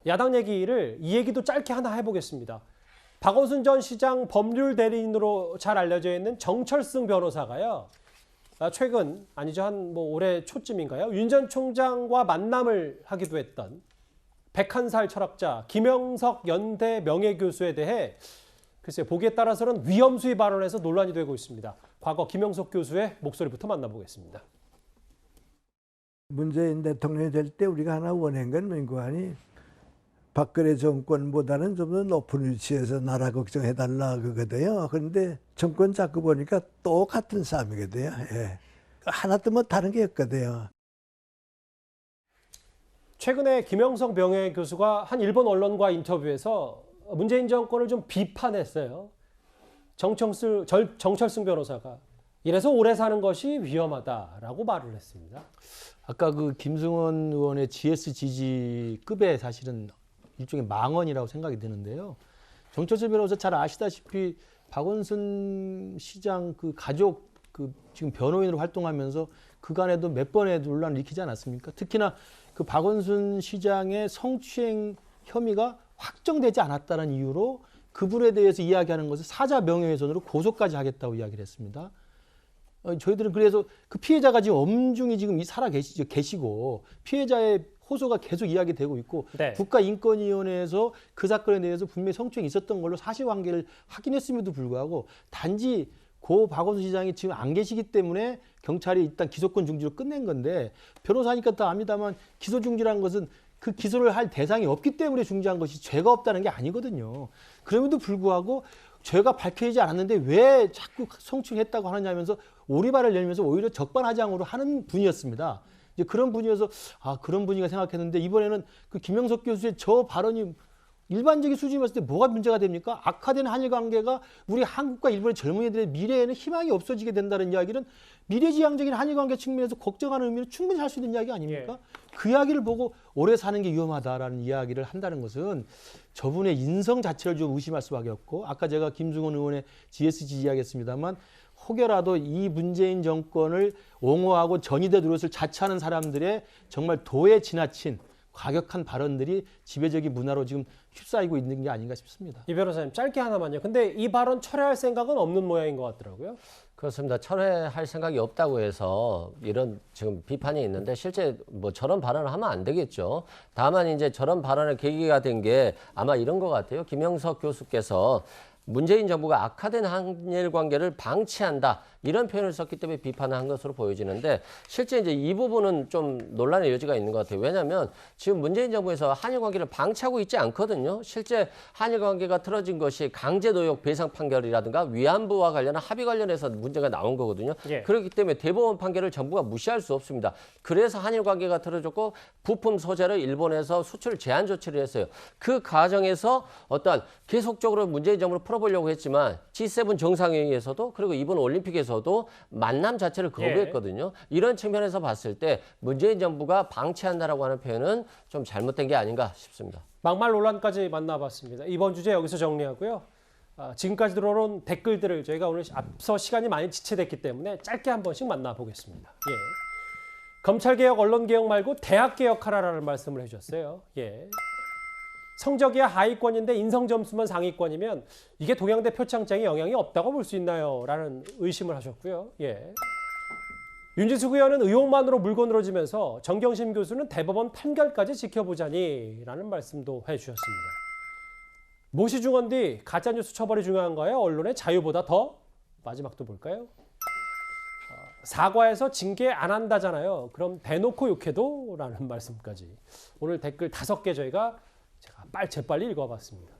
야당 얘기를 이 얘기도 짧게 하나 해보겠습니다. 박원순 전 시장 법률 대리인으로 잘 알려져 있는 정철승 변호사가요. 최근 아니죠 한 올해 초쯤인가요? 윤 전 총장과 만남을 하기도 했던 101살 철학자 김영석 연대 명예교수에 대해 글쎄 보기에 따라서는 위험수위 발언에서 논란이 되고 있습니다. 과거 김영석 교수의 목소리부터 만나보겠습니다. 문재인 대통령이 될 때 우리가 하나 원한 건 민구안이 박근혜 정권보다는 좀 더 높은 위치에서 나라 걱정해달라 그거든요. 그런데 정권 잡고 보니까 똑같은 싸움이거든요. 예. 하나도 뭐 다른 게 없거든요. 최근에 김영석 명예교수가 한 일본 언론과 인터뷰에서 문재인 정권을 좀 비판했어요. 정철승 변호사가. 이래서 오래 사는 것이 위험하다라고 말을 했습니다. 아까 그 김승원 의원의 GS 지지급의 사실은 일종의 망언이라고 생각이 드는데요. 정철승 변호사 잘 아시다시피 박원순 시장 그 가족 그 지금 변호인으로 활동하면서 그간에도 몇 번의 논란을 일으키지 않았습니까? 특히나 그 박원순 시장의 성추행 혐의가 확정되지 않았다는 이유로 그분에 대해서 이야기하는 것을 사자 명예훼손으로 고소까지 하겠다고 이야기를 했습니다. 저희들은 그래서 그 피해자가 지금 엄중히 지금 살아 계시고 피해자의 호소가 계속 이야기되고 있고 네. 국가인권위원회에서 그 사건에 대해서 분명히 성추행이 있었던 걸로 사실관계를 확인했음에도 불구하고 단지 고 박원순 시장이 지금 안 계시기 때문에 경찰이 일단 기소권 중지로 끝낸 건데 변호사니까 다 압니다만 기소 중지라는 것은 그 기소를 할 대상이 없기 때문에 중지한 것이 죄가 없다는 게 아니거든요. 그럼에도 불구하고 죄가 밝혀지지 않았는데 왜 자꾸 성추행했다고 하느냐면서 오리발을 열면서 오히려 적반하장으로 하는 분이었습니다. 이제 그런 분이어서 그런 분이가 생각했는데 이번에는 그 김영석 교수의 저 발언이 일반적인 수준이 봤을 때 뭐가 문제가 됩니까? 악화된 한일 관계가 우리 한국과 일본의 젊은이들의 미래에는 희망이 없어지게 된다는 이야기는 미래지향적인 한일 관계 측면에서 걱정하는 의미로 충분히 할 수 있는 이야기 아닙니까? 예. 그 이야기를 보고 오래 사는 게 위험하다라는 이야기를 한다는 것은 저분의 인성 자체를 좀 의심할 수밖에 없고 아까 제가 김승원 의원의 GSG 이야기했습니다만 혹여라도 이 문재인 정권을 옹호하고 전위대 노릇을 자처하는 사람들의 정말 도에 지나친 과격한 발언들이 지배적인 문화로 지금 휩싸이고 있는 게 아닌가 싶습니다. 이 변호사님 짧게 하나만요. 근데 이 발언 철회할 생각은 없는 모양인 것 같더라고요. 그렇습니다. 철회할 생각이 없다고 해서 이런 지금 비판이 있는데 실제 저런 발언을 하면 안 되겠죠. 다만 이제 저런 발언의 계기가 된 게 아마 이런 것 같아요. 김영석 교수께서 문재인 정부가 악화된 한일 관계를 방치한다 이런 표현을 썼기 때문에 비판을 한 것으로 보여지는데 실제 이제 이 부분은 좀 논란의 여지가 있는 것 같아요. 왜냐하면 지금 문재인 정부에서 한일 관계를 방치하고 있지 않거든요. 실제 한일 관계가 틀어진 것이 강제 노역 배상 판결이라든가 위안부와 관련한 합의 관련해서 문제가 나온 거거든요. 예. 그렇기 때문에 대법원 판결을 정부가 무시할 수 없습니다. 그래서 한일 관계가 틀어졌고 부품 소재를 일본에서 수출 제한 조치를 했어요. 그 과정에서 어떤 계속적으로 문재인 정부를 풀어보려고 했지만 G7 정상회의에서도 그리고 이번 올림픽에서도 만남 자체를 거부했거든요. 이런 측면에서 봤을 때 문재인 정부가 방치한다라고 하는 표현은 좀 잘못된 게 아닌가 싶습니다. 막말 논란까지 만나봤습니다. 이번 주제 여기서 정리하고요. 지금까지 들어온 댓글들을 저희가 오늘 앞서 시간이 많이 지체됐기 때문에 짧게 한 번씩 만나보겠습니다. 예. 검찰개혁, 언론개혁 말고 대학개혁하라라는 말씀을 해주셨어요. 예. 성적이야 하위권인데 인성점수만 상위권이면 이게 동양대 표창장에 영향이 없다고 볼 수 있나요? 라는 의심을 하셨고요. 예. 윤지숙 의원은 의혹만으로 물고 늘어지면서 정경심 교수는 대법원 판결까지 지켜보자니 라는 말씀도 해주셨습니다. 모시 중헌 뒤 가짜뉴스 처벌이 중요한가요? 언론의 자유보다 더? 마지막도 볼까요? 사과해서 징계 안 한다잖아요. 그럼 대놓고 욕해도? 라는 말씀까지. 오늘 댓글 5개 제가 재빨리 읽어봤습니다.